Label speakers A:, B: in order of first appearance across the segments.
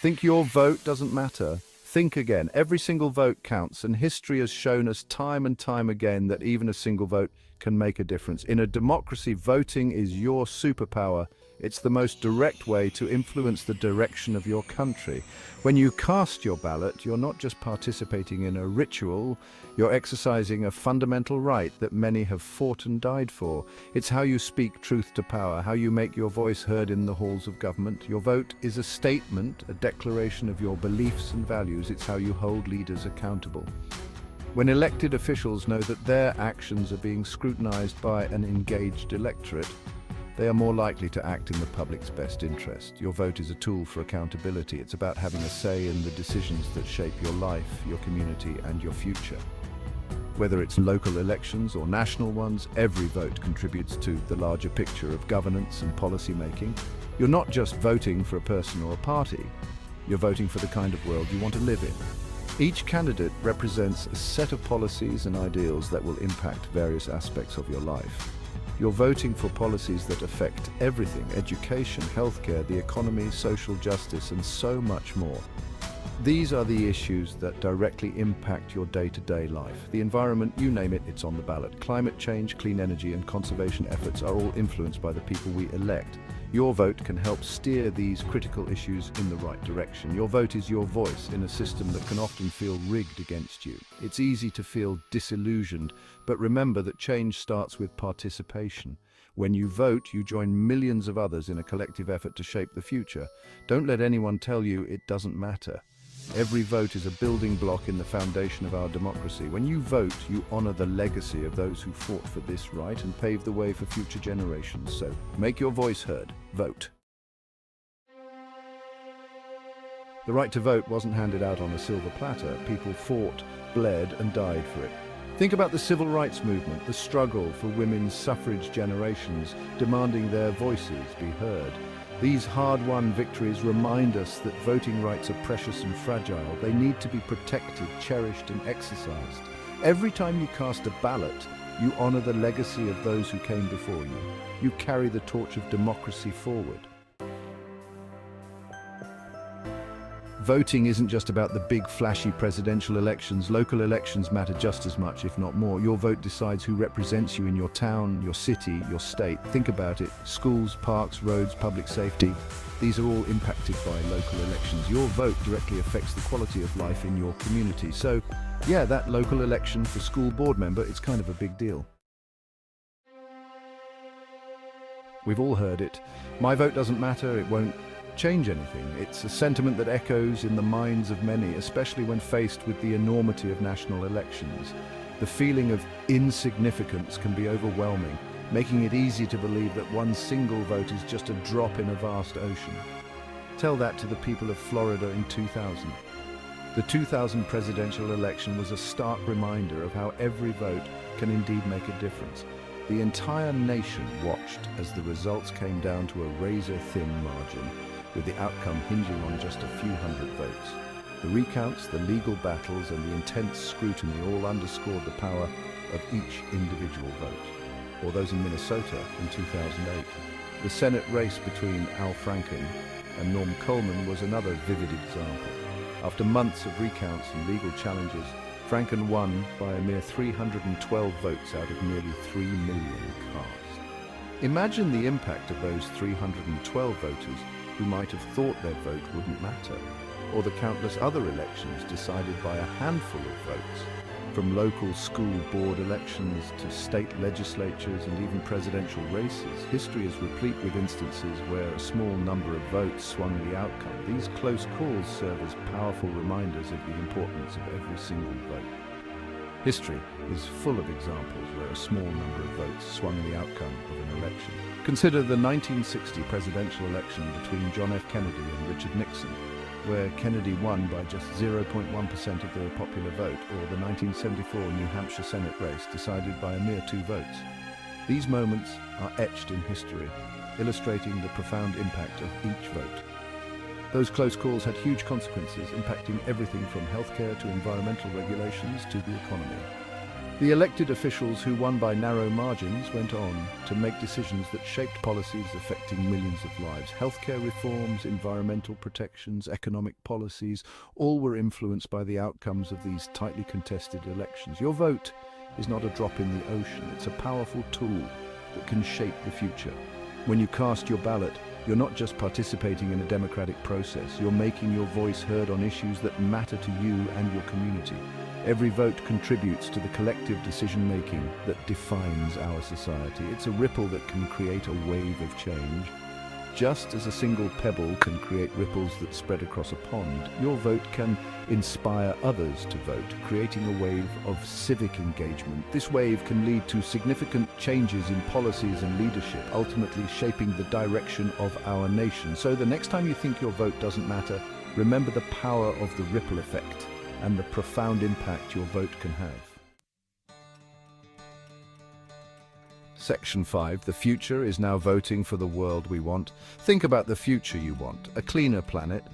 A: Think your vote doesn't matter? Think again. Every single vote counts, and history has shown us time and time again that even a single vote can make a difference. In a democracy, voting is your superpower. It's the most direct way to influence the direction of your country. When you cast your ballot, you're not just participating in a ritual, you're exercising a fundamental right that many have fought and died for. It's how you speak truth to power, how you make your voice heard in the halls of government. Your vote is a statement, a declaration of your beliefs and values. It's how you hold leaders accountable. When elected officials know that their actions are being scrutinized by an engaged electorate, they are more likely to act in the public's best interest. Your vote is a tool for accountability. It's about having a say in the decisions that shape your life, your community, and your future. Whether it's local elections or national ones, every vote contributes to the larger picture of governance and policy making. You're not just voting for a person or a party, you're voting for the kind of world you want to live in. Each candidate represents a set of policies and ideals that will impact various aspects of your life. You're voting for policies that affect everything: education, healthcare, the economy, social justice, and so much more. These are the issues that directly impact your day-to-day life. The environment, you name it, it's on the ballot. Climate change, clean energy, and conservation efforts are all influenced by the people we elect. Your vote can help steer these critical issues in the right direction. Your vote is your voice in a system that can often feel rigged against you. It's easy to feel disillusioned, but remember that change starts with participation. When you vote, you join millions of others in a collective effort to shape the future. Don't let anyone tell you it doesn't matter. Every vote is a building block in the foundation of our democracy. When you vote, you honor the legacy of those who fought for this right and pave the way for future generations. So, make your voice heard. Vote. The right to vote wasn't handed out on a silver platter. People fought, bled, and died for it. Think about the civil rights movement, the struggle for women's suffrage generations, demanding their voices be heard. These hard-won victories remind us that voting rights are precious and fragile. They need to be protected, cherished, and exercised. Every time you cast a ballot, you honor the legacy of those who came before you. You carry the torch of democracy forward. Voting isn't just about the big, flashy presidential elections. Local elections matter just as much, if not more. Your vote decides who represents you in your town, your city, your state. Think about it. Schools, parks, roads, public safety. These are all impacted by local elections. Your vote directly affects the quality of life in your community. So, yeah, that local election for school board member, it's kind of a big deal. We've all heard it. My vote doesn't matter, it won't change anything. It's a sentiment that echoes in the minds of many, especially when faced with the enormity of national elections. The feeling of insignificance can be overwhelming, making it easy to believe that one single vote is just a drop in a vast ocean. Tell that to the people of Florida in 2000. The 2000 presidential election was a stark reminder of how every vote can indeed make a difference. The entire nation watched as the results came down to a razor-thin margin, with the outcome hinging on just a few hundred votes. The recounts, the legal battles, and the intense scrutiny all underscored the power of each individual vote. Or those in Minnesota in 2008. The Senate race between Al Franken and Norm Coleman was another vivid example. After months of recounts and legal challenges, Franken won by a mere 312 votes out of nearly 3 million cast. Imagine the impact of those 312 voters who might have thought their vote wouldn't matter, or the countless other elections decided by a handful of votes. From local school board elections to state legislatures and even presidential races, history is replete with instances where a small number of votes swung the outcome. These close calls serve as powerful reminders of the importance of every single vote. History is full of examples where a small number of votes swung the outcome of an election. Consider the 1960 presidential election between John F. Kennedy and Richard Nixon, where Kennedy won by just 0.1% of the popular vote, or the 1974 New Hampshire Senate race decided by a mere 2 votes. These moments are etched in history, illustrating the profound impact of each vote. Those close calls had huge consequences, impacting everything from healthcare to environmental regulations to the economy. The elected officials who won by narrow margins went on to make decisions that shaped policies affecting millions of lives. Healthcare reforms, environmental protections, economic policies, all were influenced by the outcomes of these tightly contested elections. Your vote is not a drop in the ocean. It's a powerful tool that can shape the future. When you cast your ballot, you're not just participating in a democratic process, you're making your voice heard on issues that matter to you and your community. Every vote contributes to the collective decision-making that defines our society. It's a ripple that can create a wave of change. Just as a single pebble can create ripples that spread across a pond, your vote can inspire others to vote, creating a wave of civic engagement. This wave can lead to significant changes in policies and leadership, ultimately shaping the direction of our nation. So the next time you think your vote doesn't matter, remember the power of the ripple effect and the profound impact your vote can have. Section 5. The future is now voting for the world we want. Think about the future you want. A cleaner planet,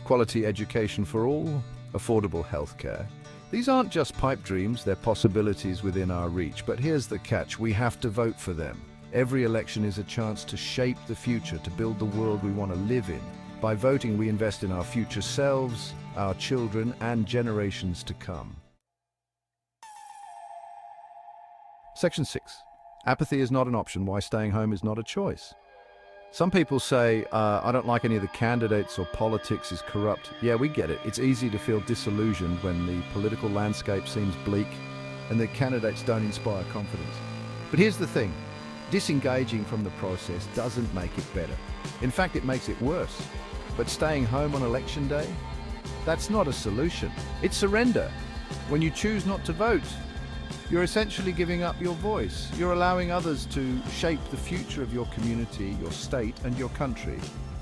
A: quality education for all, affordable healthcare. These aren't just pipe dreams, they're possibilities within our reach. But here's the catch, we have to vote for them. Every election is a chance to shape the future, to build the world we want to live in. By voting, we invest in our future selves, our children, and generations to come. Section 6. Apathy is not an option. Why staying home is not a choice. Some people say, I don't like any of the candidates or politics is corrupt. Yeah, we get it. It's easy to feel disillusioned when the political landscape seems bleak and the candidates don't inspire confidence. But here's the thing. Disengaging from the process doesn't make it better. In fact, it makes it worse. But staying home on election day? That's not a solution. It's surrender. When you choose not to vote, you're essentially giving up your voice. You're allowing others to shape the future of your community, your state, and your country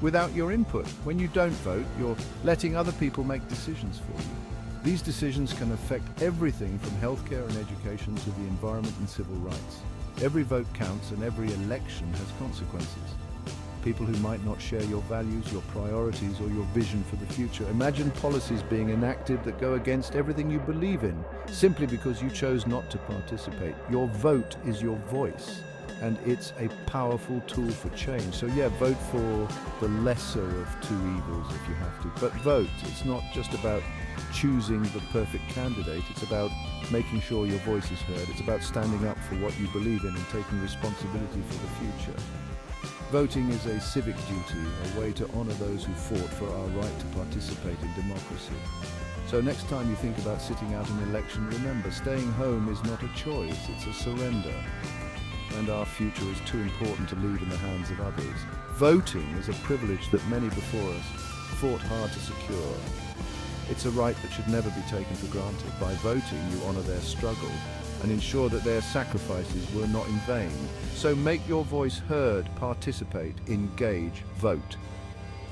A: without your input. When you don't vote, you're letting other people make decisions for you. These decisions can affect everything from healthcare and education to the environment and civil rights. Every vote counts and every election has consequences. People who might not share your values, your priorities, or your vision for the future. Imagine policies being enacted that go against everything you believe in, simply because you chose not to participate. Your vote is your voice, and it's a powerful tool for change. So yeah, vote for the lesser of two evils if you have to. But vote, it's not just about choosing the perfect candidate, it's about making sure your voice is heard. It's about standing up for what you believe in and taking responsibility for the future. Voting is a civic duty, a way to honor those who fought for our right to participate in democracy. So next time you think about sitting out an election, remember, staying home is not a choice, it's a surrender. And our future is too important to leave in the hands of others. Voting is a privilege that many before us fought hard to secure. It's a right that should never be taken for granted. By voting, you honor their struggle and ensure that their sacrifices were not in vain. So make your voice heard, participate, engage, vote.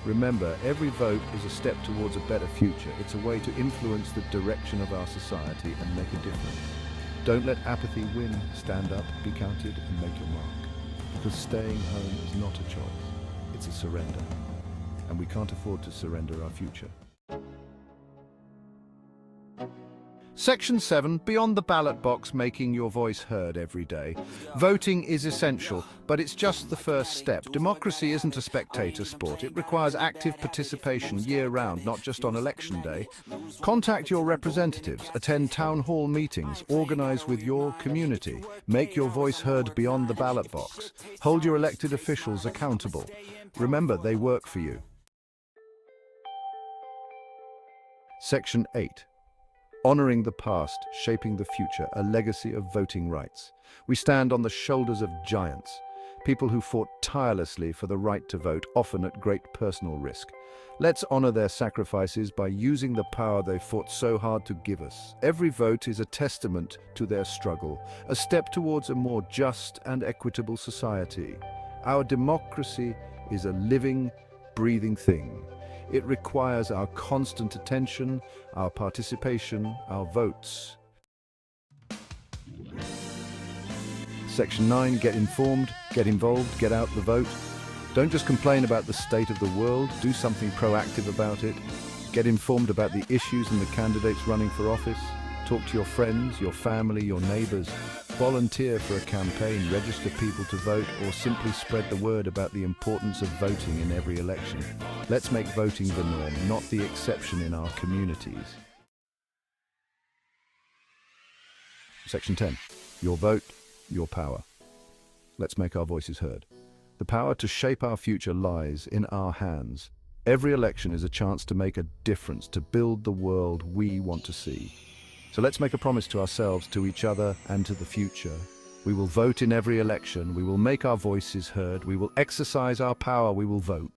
A: Remember, every vote is a step towards a better future. It's a way to influence the direction of our society and make a difference. Don't let apathy win. Stand up, be counted, and make your mark. Because staying home is not a choice, it's a surrender. And we can't afford to surrender our future. Section 7, beyond the ballot box, making your voice heard every day. Voting is essential, but it's just the first step. Democracy isn't a spectator sport. It requires active participation year-round, not just on election day. Contact your representatives, attend town hall meetings, organize with your community. Make your voice heard beyond the ballot box. Hold your elected officials accountable. Remember, they work for you. Section 8. Honoring the past, shaping the future, a legacy of voting rights. We stand on the shoulders of giants, people who fought tirelessly for the right to vote, often at great personal risk. Let's honor their sacrifices by using the power they fought so hard to give us. Every vote is a testament to their struggle, a step towards a more just and equitable society. Our democracy is a living, breathing thing. It requires our constant attention, our participation, our votes. Section 9, get informed, get involved, get out the vote. Don't just complain about the state of the world, do something proactive about it. Get informed about the issues and the candidates running for office. Talk to your friends, your family, your neighbors. Volunteer for a campaign, register people to vote, or simply spread the word about the importance of voting in every election. Let's make voting the norm, not the exception in our communities. Section 10. Your vote, your power. Let's make our voices heard. The power to shape our future lies in our hands. Every election is a chance to make a difference, to build the world we want to see. So let's make a promise to ourselves, to each other, and to the future. We will vote in every election. We will make our voices heard. We will exercise our power. We will vote.